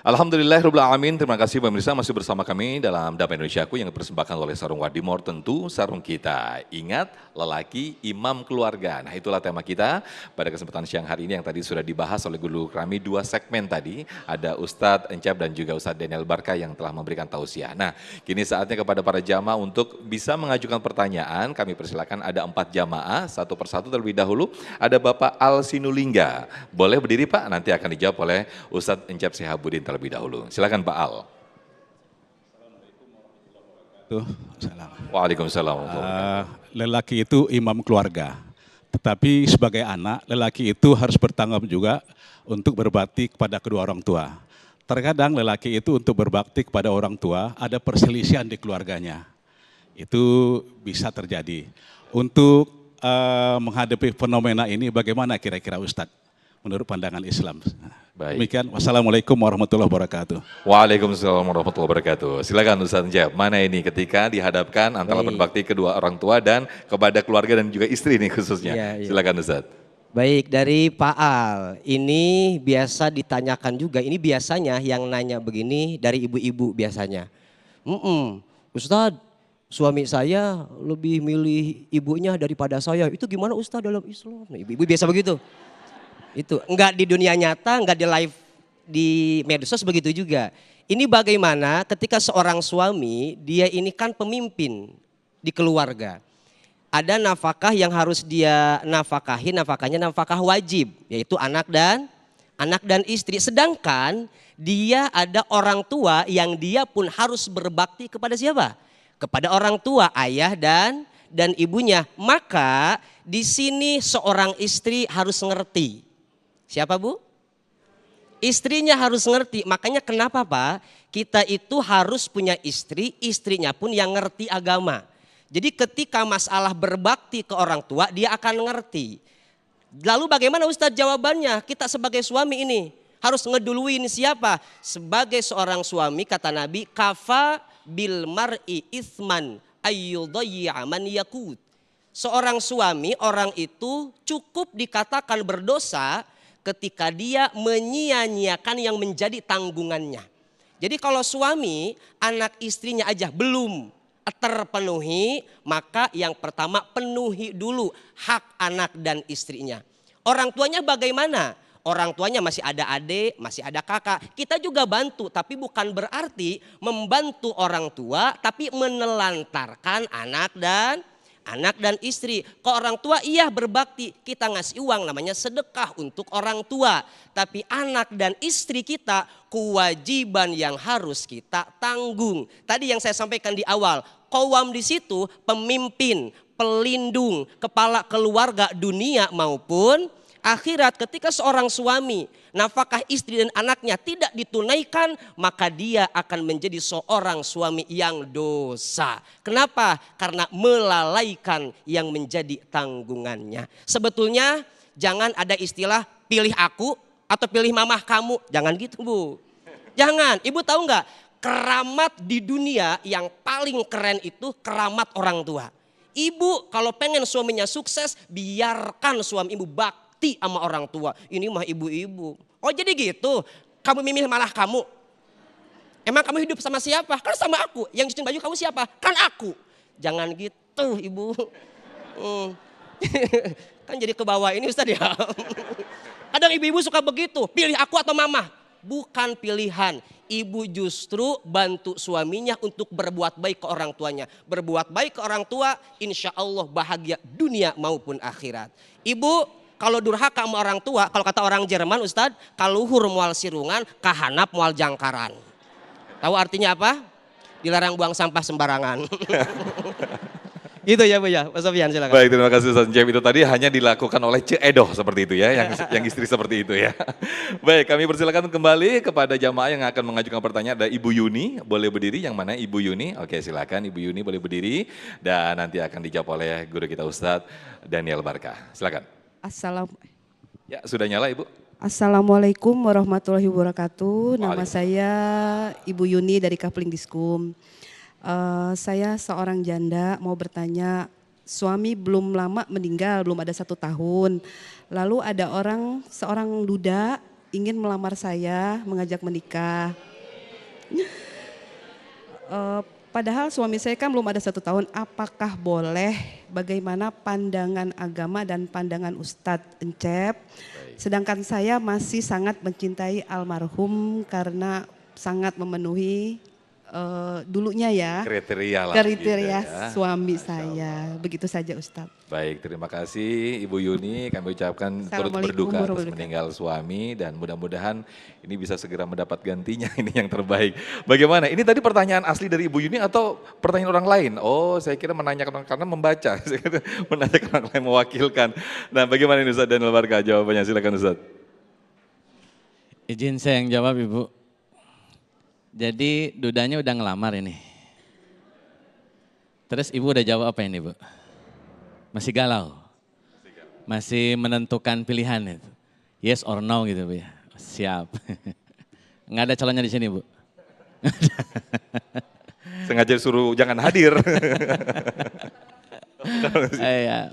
Alhamdulillahirabbil alamin. Terima kasih pemirsa masih bersama kami dalam Damai Indonesiaku yang dipersembahkan oleh Sarung Wadimor, tentu sarung kita. Ingat, lelaki imam keluarga. Nah, itulah tema kita pada kesempatan siang hari ini yang tadi sudah dibahas oleh guru kami dua segmen tadi. Ada Ustadz Encap dan juga Ustadz Daniel Barka yang telah memberikan tausiah. Nah, kini saatnya kepada para jamaah untuk bisa mengajukan pertanyaan. Kami persilakan ada 4 jamaah, satu persatu terlebih dahulu. Ada Bapak Al Sinulingga. Boleh berdiri Pak, nanti akan dijawab oleh Ustadz Encap Sihabuddin terlebih dahulu. Silakan Pak Al. Salam. Waalaikumsalam. Lelaki itu imam keluarga, tetapi sebagai anak, lelaki itu harus bertanggung juga untuk berbakti kepada kedua orang tua. Terkadang lelaki itu untuk berbakti kepada orang tua ada perselisihan di keluarganya. Itu bisa terjadi. Untuk menghadapi fenomena ini bagaimana kira-kira Ustadz menurut pandangan Islam? Baik. Demikian, wassalamualaikum warahmatullahi wabarakatuh. Waalaikumsalam warahmatullahi wabarakatuh. Silakan Ustadz Encap, mana ini ketika dihadapkan antara berbakti kedua orang tua dan kepada keluarga dan juga istri nih khususnya. Silakan Ustadz. Baik, dari Pak Al, ini biasa ditanyakan juga, ini biasanya yang nanya begini dari ibu-ibu biasanya. Ustadz, suami saya lebih milih ibunya daripada saya, itu gimana Ustadz dalam Islam? Nah, ibu-ibu biasa begitu. Itu enggak di dunia nyata, enggak di live di medsos begitu juga. Ini bagaimana ketika seorang suami, dia ini kan pemimpin di keluarga. Ada nafkah yang harus dia nafkahi, nafkahnya nafkah wajib, yaitu anak dan istri. Sedangkan dia ada orang tua yang dia pun harus berbakti kepada siapa? Kepada orang tua, ayah dan ibunya. Maka di sini seorang istri harus ngerti. Siapa Bu? Istrinya harus ngerti. Makanya kenapa Pak? Kita itu harus punya istri, istrinya pun yang ngerti agama. Jadi ketika masalah berbakti ke orang tua, dia akan ngerti. Lalu bagaimana Ustadz jawabannya? Kita sebagai suami ini harus ngeduluin siapa? Sebagai seorang suami kata Nabi, kafa bil mar'i ithman ayyudayya man yakut. Seorang suami, orang itu cukup dikatakan berdosa ketika dia menyia-nyiakan yang menjadi tanggungannya. Jadi kalau suami, anak istrinya aja belum terpenuhi, maka yang pertama penuhi dulu hak anak dan istrinya. Orang tuanya bagaimana? Orang tuanya masih ada adik, masih ada kakak. Kita juga bantu, tapi bukan berarti membantu orang tua, tapi menelantarkan anak dan istri. Ke orang tua iya berbakti, kita ngasih uang namanya sedekah untuk orang tua. Tapi anak dan istri kita kewajiban yang harus kita tanggung. Tadi yang saya sampaikan di awal, qawwam di situ pemimpin, pelindung, kepala keluarga dunia maupun akhirat. Ketika seorang suami nafkah istri dan anaknya tidak ditunaikan, maka dia akan menjadi seorang suami yang dosa. Kenapa? Karena melalaikan yang menjadi tanggungannya. Sebetulnya jangan ada istilah pilih aku atau pilih mamah kamu. Jangan gitu Bu. Jangan. Ibu tahu nggak? Keramat di dunia yang paling keren itu keramat orang tua. Ibu kalau pengen suaminya sukses, biarkan suami ibu bakti sama orang tua. Ini mah ibu-ibu. Oh jadi gitu, kamu memilih malah kamu. Emang kamu hidup sama siapa? Kan sama aku. Yang cuciin baju kamu siapa? Kan aku. Jangan gitu ibu. Kan jadi ke bawah ini Ustaz ya. Kadang ibu-ibu suka begitu, pilih aku atau mama. Bukan pilihan. Ibu justru bantu suaminya untuk berbuat baik ke orang tuanya. Berbuat baik ke orang tua, insya Allah bahagia dunia maupun akhirat. Ibu kalau durhaka sama orang tua, kalau kata orang Jerman Ustadz, kaluhur mual sirungan, kahanap mual jangkaran. Tahu artinya apa? Dilarang buang sampah sembarangan. Gitu ya Bu ya, Pak Sofyan silakan. Baik, terima kasih Ustadz Encap. Itu tadi hanya dilakukan oleh Cik Edoh seperti itu ya, yang istri seperti itu ya. Baik, kami persilakan kembali kepada jamaah yang akan mengajukan pertanyaan. Ada Ibu Yuni, boleh berdiri. Yang mana Ibu Yuni? Oke silakan Ibu Yuni boleh berdiri. Dan nanti akan dijawab oleh guru kita Ustadz Daniel Barka. Silakan. Ya sudah nyala Ibu. Assalamualaikum warahmatullahi wabarakatuh. Nama saya Ibu Yuni dari Kafling Diskum. Saya seorang janda mau bertanya, suami belum lama meninggal, belum ada 1 tahun. Lalu ada seorang duda ingin melamar saya, mengajak menikah. Padahal suami saya kan belum ada 1 tahun, apakah boleh, bagaimana pandangan agama dan pandangan Ustadz Encep. Sedangkan saya masih sangat mencintai almarhum karena sangat memenuhi dulunya ya. Kriteria lah. Kriteria gitu ya. suami Masya saya. Begitu saja Ustadz. Baik, terima kasih Ibu Yuni. Kami ucapkan turut Assalamualaikum berduka atas warahmatullahi meninggal suami dan mudah-mudahan ini bisa segera mendapat gantinya, ini yang terbaik. Bagaimana? Ini tadi pertanyaan asli dari Ibu Yuni atau pertanyaan orang lain? Oh, saya kira menanyakan karena membaca, saya kira menanyakan orang lain mewakilkan. Nah, bagaimana ini Ustaz Daniel Barka jawabannya? Silakan Ustaz. Izin saya yang jawab Ibu. Jadi dudanya udah ngelamar ini. Terus Ibu udah jawab apa ini Bu? Masih galau? Masih menentukan pilihan itu? Yes or no gitu Bu ya? Siap. Nggak ada calonnya di sini Bu? Sengaja suruh jangan hadir. Iya.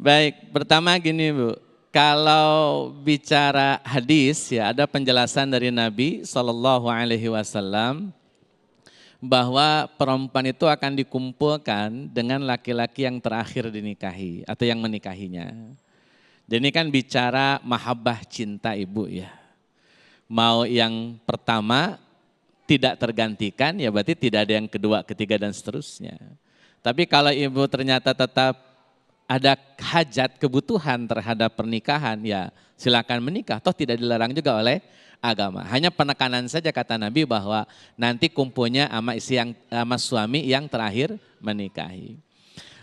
Baik, pertama gini Bu. Kalau bicara hadis ya ada penjelasan dari Nabi SAW bahwa perempuan itu akan dikumpulkan dengan laki-laki yang terakhir dinikahi atau yang menikahinya. Jadi ini kan bicara mahabbah cinta Ibu ya. Mau yang pertama tidak tergantikan ya berarti tidak ada yang kedua, ketiga dan seterusnya. Tapi kalau Ibu ternyata tetap ada hajat, kebutuhan terhadap pernikahan, ya silakan menikah. Toh tidak dilarang juga oleh agama. Hanya penekanan saja kata Nabi bahwa nanti kumpulnya sama suami yang terakhir menikahi.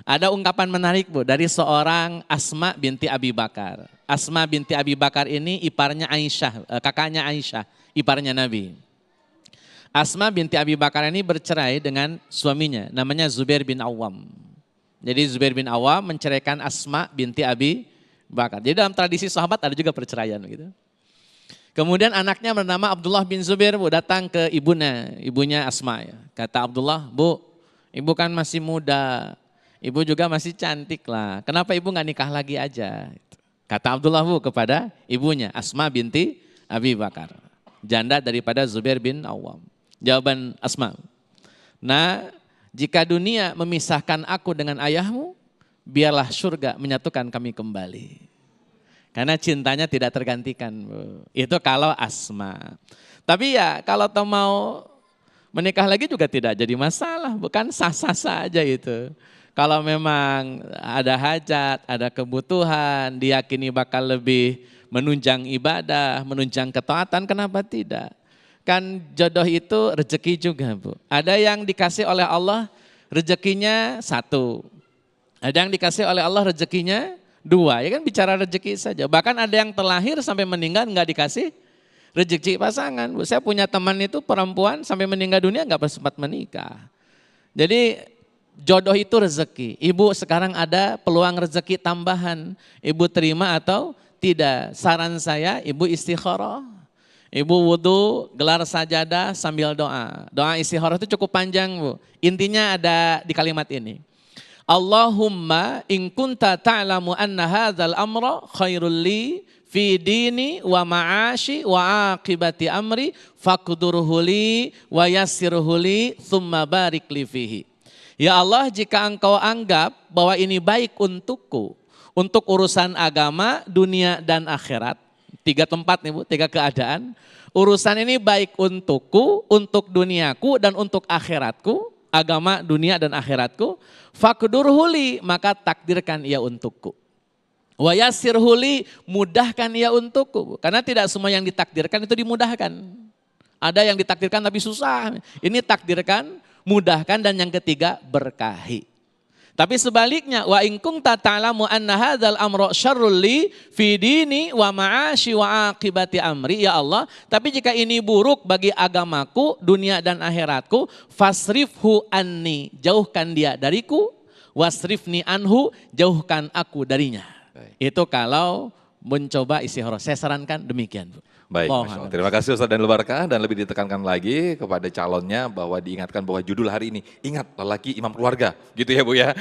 Ada ungkapan menarik Bu dari seorang Asma binti Abi Bakar. Asma binti Abi Bakar ini iparnya Aisyah, kakaknya Aisyah, iparnya Nabi. Asma binti Abi Bakar ini bercerai dengan suaminya, namanya Zubair bin Awam. Jadi Zubair bin Awam menceraikan Asma binti Abi Bakar. Jadi dalam tradisi sahabat ada juga perceraian gitu. Kemudian anaknya bernama Abdullah bin Zubair Bu, datang ke ibunya Asma ya. Kata Abdullah, Bu, ibu kan masih muda, ibu juga masih cantik lah. Kenapa ibu nggak nikah lagi aja? Kata Abdullah Bu kepada ibunya Asma binti Abi Bakar. Janda daripada Zubair bin Awam. Jawaban Asma. Nah, jika dunia memisahkan aku dengan ayahmu, biarlah surga menyatukan kami kembali. Karena cintanya tidak tergantikan. Bu. Itu kalau Asma. Tapi ya kalau mau menikah lagi juga tidak jadi masalah. Bukan sah-sah saja itu. Kalau memang ada hajat, ada kebutuhan, diyakini bakal lebih menunjang ibadah, menunjang ketaatan, kenapa tidak? Kan jodoh itu rezeki juga Bu. Ada yang dikasih oleh Allah rezekinya 1. Ada yang dikasih oleh Allah rezekinya 2. Ya kan bicara rezeki saja. Bahkan ada yang terlahir sampai meninggal nggak dikasih rezeki pasangan. Bu. Saya punya teman itu perempuan sampai meninggal dunia nggak sempat menikah. Jadi jodoh itu rezeki. Ibu sekarang ada peluang rezeki tambahan. Ibu terima atau tidak? Saran saya ibu istikharah. Ibu wudhu, gelar sajadah sambil doa. Doa istikharah itu cukup panjang Bu. Intinya ada di kalimat ini. Allahumma in kunta ta'lamu anna hadzal amra khairul li fi dini wa ma'ashi wa aqibati amri faqdurhu li wa yassirhu li thumma barik li fihi. Ya Allah, jika engkau anggap bahwa ini baik untukku, untuk urusan agama, dunia dan akhirat. 3 tempat nih Bu, 3 keadaan. Urusan ini baik untukku, untuk duniaku dan untuk akhiratku. Agama, dunia dan akhiratku. Fakdurhuli, maka takdirkan ia untukku. Wa yassirhuli, mudahkan ia untukku. Karena tidak semua yang ditakdirkan itu dimudahkan. Ada yang ditakdirkan tapi susah. Ini takdirkan, mudahkan, dan yang ketiga berkahi. Tapi sebaliknya, wa in kunta ta'lamu anna hadzal amra syarrul li fi dini wa ma'ashi wa aqibati amri, ya Allah, tapi jika ini buruk bagi agamaku, dunia dan akhiratku, fasrifhu anni, jauhkan dia dariku, wasrifni anhu, jauhkan aku darinya. Baik. Itu kalau mencoba istikharah. Saya sarankan demikian Bu. Baik, Allahu Masya Allah. a'lam. Terima kasih Ustaz Daniel Barkah dan lebih ditekankan lagi kepada calonnya bahwa diingatkan bahwa judul hari ini, ingat lelaki imam keluarga. Gitu ya Bu ya.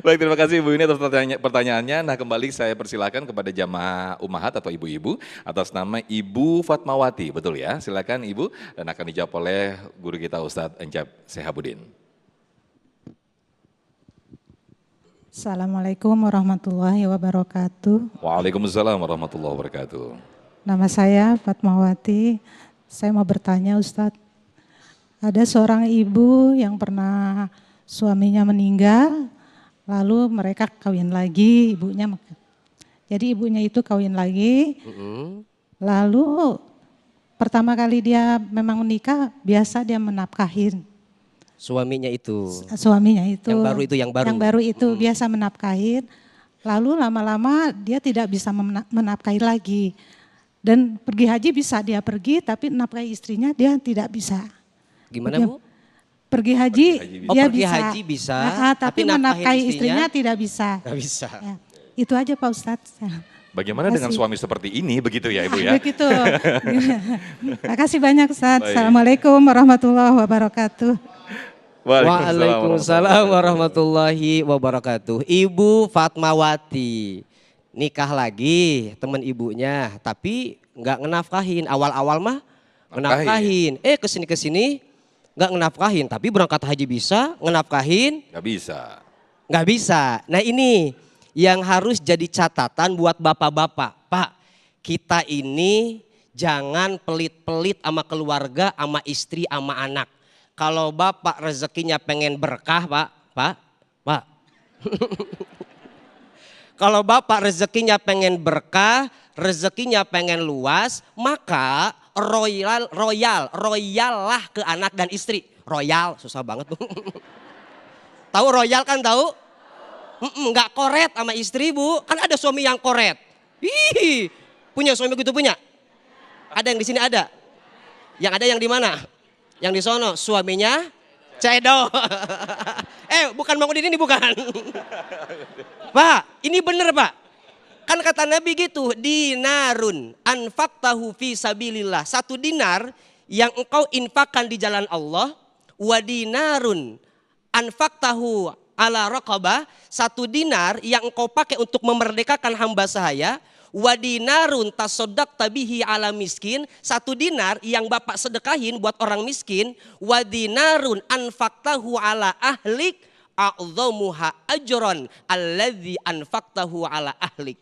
Baik, terima kasih Bu ini atas pertanyaannya. Nah kembali saya persilakan kepada jamaah ummahat atau ibu-ibu atas nama Ibu Fatmawati. Betul ya, silakan Ibu dan akan dijawab oleh guru kita Ustadz Encep Sehabudin. Assalamualaikum warahmatullahi wabarakatuh. Waalaikumsalam warahmatullahi wabarakatuh. Nama saya Fatmawati. Saya mau bertanya Ustadz, ada seorang ibu yang pernah suaminya meninggal, lalu mereka kawin lagi, ibunya. Jadi ibunya itu kawin lagi, lalu pertama kali dia memang menikah, biasa dia menafkahin. Suaminya itu. Suaminya itu. Yang baru itu, yang baru. Yang baru itu biasa menafkahin. Lalu lama-lama dia tidak bisa menafkahi lagi. Dan pergi haji bisa dia pergi, tapi nafkahi istrinya dia tidak bisa. Gimana Dia- Bu? Pergi haji Oh, dia pergi bisa. haji bisa, Tapi tapi nafkahin menafkahi istrinya istrinya tidak bisa. Gak bisa. Ya, itu aja Pak Ustadz. Bagaimana dengan Makasih. suami seperti ini begitu ya Ibu ya? Begitu. Makasih banyak Ustadz. Baik. Assalamualaikum warahmatullahi wabarakatuh. Waalaikumsalam warahmatullahi wabarakatuh. Ibu Fatmawati nikah lagi teman ibunya, tapi nggak ngenafkahin. Awal-awal mah ngenafkahin. Kesini nggak ngenafkahin, tapi berangkat haji bisa, ngenafkahin Gak bisa. nggak bisa. Nah ini yang harus jadi catatan buat bapak-bapak. Pak, kita ini jangan pelit-pelit sama keluarga, sama istri, sama anak. Kalau bapak rezekinya pengen berkah, Pak. Kalau bapak rezekinya pengen berkah, rezekinya pengen luas, maka royal lah ke anak dan istri. Royal, susah banget tuh. Tahu royal kan tahu? Nggak koret sama istri Bu, kan ada suami yang koret. Ih, punya suami gitu punya? Ada yang di sini ada? Yang ada yang di mana? Yang di sono suaminya cedo. Bukan Bang Udin ini bukan. Pak, ini bener Pak. Kan kata Nabi gitu, dinarun anfaqtahu fi sabilillah. 1 dinar yang engkau infakkan di jalan Allah, wa dinarun anfaqtahu ala raqabah. 1 dinar yang engkau pakai untuk memerdekakan hamba sahaya, wa dinarun tasaddaqta bihi ala miskin. 1 dinar yang Bapak sedekahin buat orang miskin, wa dinarun anfaqtahu ala ahlik a'dhamuha ajran alladzi anfaqtahu ala ahlik.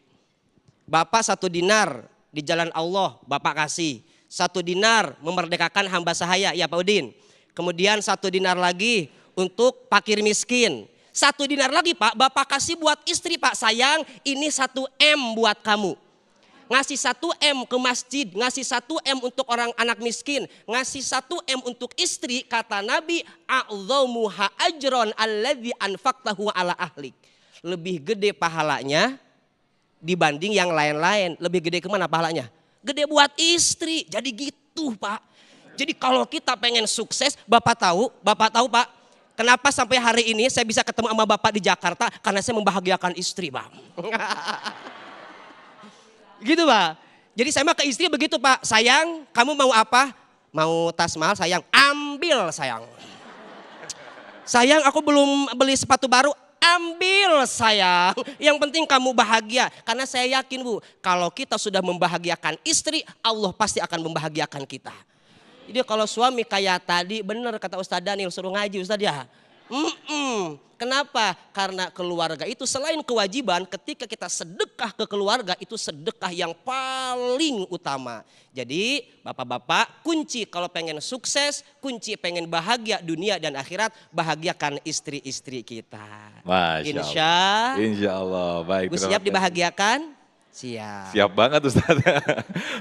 Bapak 1 dinar di jalan Allah Bapak kasih. 1 dinar memerdekakan hamba sahaya ya Pak Udin. Kemudian 1 dinar lagi untuk fakir miskin. 1 dinar lagi Pak Bapak kasih buat istri Pak. Sayang ini 1 M buat kamu. Ngasih 1 M ke masjid. Ngasih 1 M untuk orang anak miskin. Ngasih 1 M untuk istri. Kata Nabi a'dhamuha ajron alladzi anfaqtahu ala ahlik. Lebih gede pahalanya dibanding yang lain-lain. Lebih gede kemana pahalanya? Gede buat istri. Jadi gitu Pak. Jadi kalau kita pengen sukses, Bapak tahu Pak, kenapa sampai hari ini saya bisa ketemu sama Bapak di Jakarta? Karena saya membahagiakan istri Pak. Gitu Pak. Jadi saya mah ke istri begitu Pak. Sayang, kamu mau apa? Mau tas mahal sayang? Ambil sayang. Sayang, aku belum beli sepatu baru. Ambil sayang, yang penting kamu bahagia. Karena saya yakin Bu, kalau kita sudah membahagiakan istri, Allah pasti akan membahagiakan kita. Jadi kalau suami kayak tadi, benar kata Ustadz Daniel, suruh ngaji Ustadz ya. Kenapa? Karena keluarga itu selain kewajiban, ketika kita sedekah ke keluarga, itu sedekah yang paling utama. Jadi bapak-bapak, kunci kalau pengen sukses, kunci pengen bahagia dunia dan akhirat, bahagiakan istri-istri kita. Masya Insya Allah. Baik. Bu siap dibahagiakan? Siap. Siap banget Ustaz.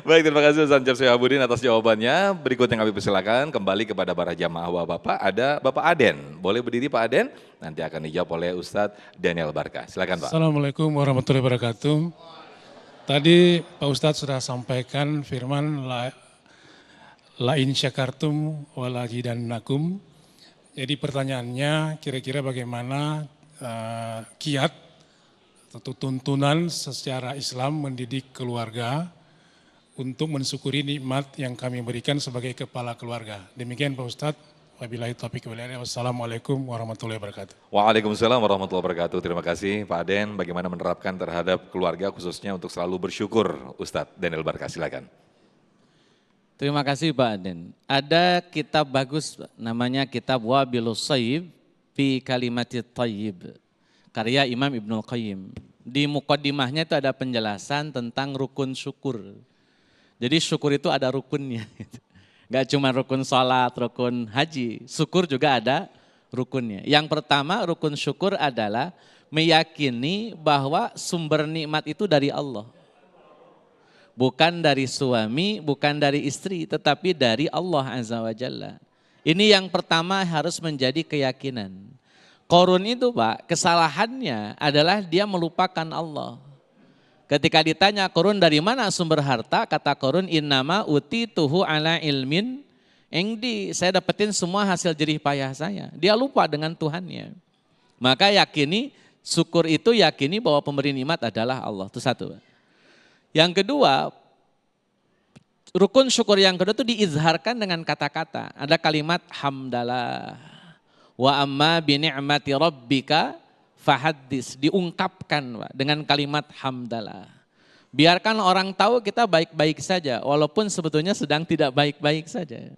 Baik, terima kasih Ustaz Encep Sehabudin atas jawabannya. Berikutnya kami persilakan kembali kepada para jamaah Bapak. Ada Bapak Aden. Boleh berdiri Pak Aden? Nanti akan dijawab oleh Ustadz Daniel Barkah. Silakan Pak. Assalamualaikum warahmatullahi wabarakatuh. Tadi Pak Ustadz sudah sampaikan firman la in syakartum wala azidannakum. Jadi pertanyaannya kira-kira bagaimana kiat atau tuntunan secara Islam mendidik keluarga untuk mensyukuri nikmat yang kami berikan sebagai kepala keluarga. Demikian Pak Ustadz. Wabillahi taufiq wal hidayah. Wassalamualaikum warahmatullahi wabarakatuh. Waalaikumsalam warahmatullahi wabarakatuh. Terima kasih Pak Aden, bagaimana menerapkan terhadap keluarga khususnya untuk selalu bersyukur. Ustadz Daniel Barkah, silakan. Terima kasih Pak Aden. Ada kitab bagus namanya kitab Wabilus Sayyib fi Kalimatit Thayyib. Karya Imam Ibnul Qayyim. Di mukaddimahnya itu ada penjelasan tentang rukun syukur. Jadi syukur itu ada rukunnya. Gak cuma rukun sholat, rukun haji, syukur juga ada rukunnya. Yang pertama rukun syukur adalah meyakini bahwa sumber nikmat itu dari Allah. Bukan dari suami, bukan dari istri, tetapi dari Allah Azza wa Jalla. Ini yang pertama harus menjadi keyakinan. Qarun itu Pak, kesalahannya adalah dia melupakan Allah. Ketika ditanya Qarun dari mana sumber harta, kata Qarun innama utituhu ala ilmin indi, saya dapetin semua hasil jerih payah saya. Dia lupa dengan Tuhannya. Maka yakini, syukur itu yakini bahwa pemberi nikmat adalah Allah. Itu satu. Yang kedua, rukun syukur yang kedua itu diizharkan dengan kata-kata. Ada kalimat hamdalah. Wa amma bi ni'mati rabbika fahaddis, diungkapkan Pak, dengan kalimat hamdalah. Biarkan orang tahu kita baik-baik saja, walaupun sebetulnya sedang tidak baik-baik saja.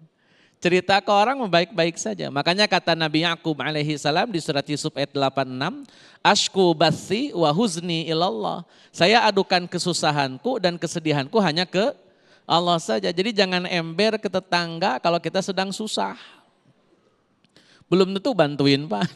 Cerita ke orang baik-baik saja. Makanya kata Nabi Ya'qub alaihi salam di surat Yusuf ayat 86, Ashku bathi wa huzni ilallah. Saya adukan kesusahanku dan kesedihanku hanya ke Allah saja. Jadi jangan ember ke tetangga kalau kita sedang susah. Belum tentu bantuin Pak.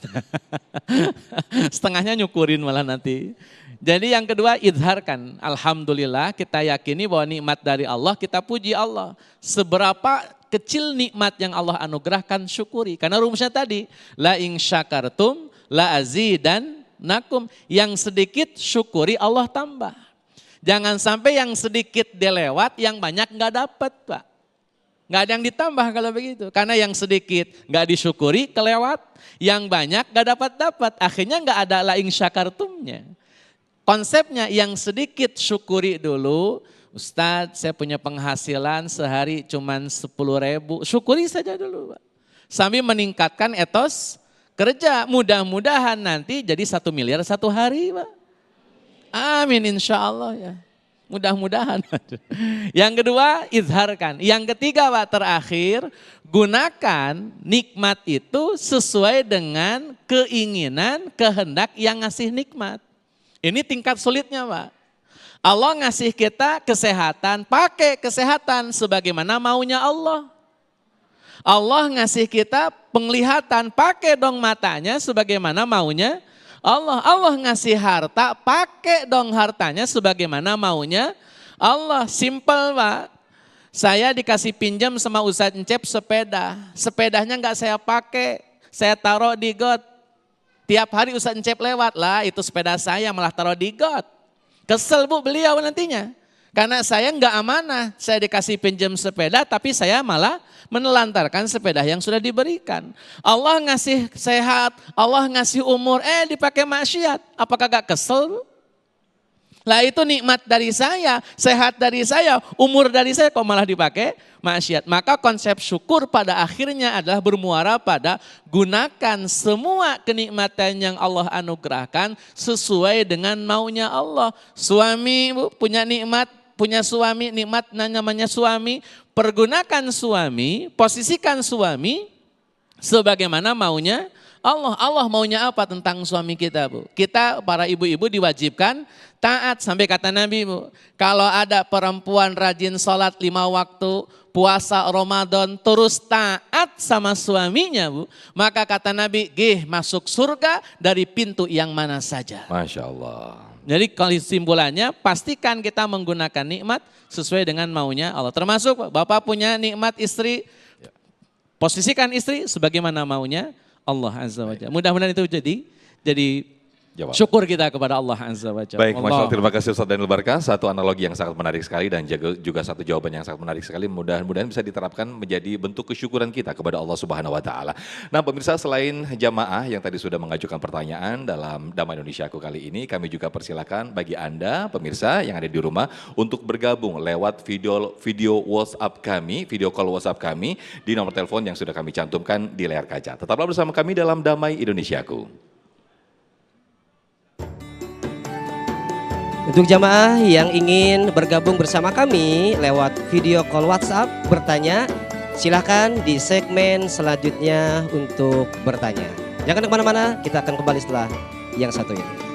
Setengahnya nyukurin malah nanti. Jadi yang kedua izharkan. Alhamdulillah kita yakini bahwa nikmat dari Allah, kita puji Allah. Seberapa kecil nikmat yang Allah anugerahkan syukuri. Karena rumusnya tadi, la in syakartum la azidannakum. Yang sedikit syukuri Allah tambah. Jangan sampai yang sedikit dilewat, yang banyak enggak dapat Pak. Nggak ada yang ditambah kalau begitu. Karena yang sedikit nggak disyukuri, kelewat. Yang banyak nggak dapat. Akhirnya nggak ada la in syakartumnya. Konsepnya yang sedikit syukuri dulu. Ustadz, saya punya penghasilan sehari cuma 10.000. Syukuri saja dulu Pak. Sambil meningkatkan etos kerja. Mudah-mudahan nanti jadi 1 miliar satu hari Pak. Amin insya Allah ya. Mudah-mudahan. Yang kedua, izharkan. Yang ketiga Pak, terakhir, gunakan nikmat itu sesuai dengan keinginan, kehendak yang ngasih nikmat. Ini tingkat sulitnya Pak. Allah ngasih kita kesehatan, pakai kesehatan sebagaimana maunya Allah. Allah ngasih kita penglihatan, pakai dong matanya sebagaimana maunya Allah. Allah ngasih harta, pakai dong hartanya sebagaimana maunya Allah. Simple Pak. Saya dikasih pinjam sama Ustadz Encep sepeda. Sepedanya nggak saya pakai, saya taruh di got. Tiap hari Ustadz Encep lewat, lah itu sepeda saya malah taruh di got. Kesel Bu beliau nantinya. Karena saya nggak amanah, saya dikasih pinjam sepeda tapi saya malah menelantarkan sepeda yang sudah diberikan. Allah ngasih sehat, Allah ngasih umur, dipakai maksiat. Apakah gak kesel Bu? Lah itu nikmat dari saya, sehat dari saya, umur dari saya kok malah dipakai maksiat. Maka konsep syukur pada akhirnya adalah bermuara pada gunakan semua kenikmatan yang Allah anugerahkan sesuai dengan maunya Allah. Suami Bu punya nikmat, punya suami, nikmat namanya suami, pergunakan suami, posisikan suami sebagaimana maunya Allah. Allah maunya apa tentang suami kita Bu? Kita para ibu-ibu diwajibkan taat sampai kata Nabi Bu. Kalau ada perempuan rajin sholat 5 waktu, puasa Ramadan, terus taat sama suaminya Bu. Maka kata Nabi, masuk surga dari pintu yang mana saja. Masya Allah. Jadi kesimpulannya pastikan kita menggunakan nikmat sesuai dengan maunya Allah. Termasuk Bapak punya nikmat istri, posisikan istri sebagaimana maunya Allah Azza wa Jalla. Mudah-mudahan itu jadi Jawab. Syukur kita kepada Allah Azza wa Jalla. Baik, Masya Allah, Allah. terima kasih Ustaz Daniel Barka. Satu analogi yang sangat menarik sekali dan juga satu jawaban yang sangat menarik sekali. Mudah-mudahan bisa diterapkan menjadi bentuk kesyukuran kita kepada Allah Subhanahu wa Ta'ala. Nah, pemirsa, selain jamaah yang tadi sudah mengajukan pertanyaan dalam Damai Indonesiaku kali ini, kami juga persilakan bagi Anda pemirsa yang ada di rumah untuk bergabung lewat video WhatsApp kami, video call WhatsApp kami di nomor telepon yang sudah kami cantumkan di layar kaca. Tetaplah bersama kami dalam Damai Indonesiaku. Untuk jamaah yang ingin bergabung bersama kami lewat video call WhatsApp bertanya, silahkan di segmen selanjutnya untuk bertanya. Jangan kemana-mana, kita akan kembali setelah yang satu ini.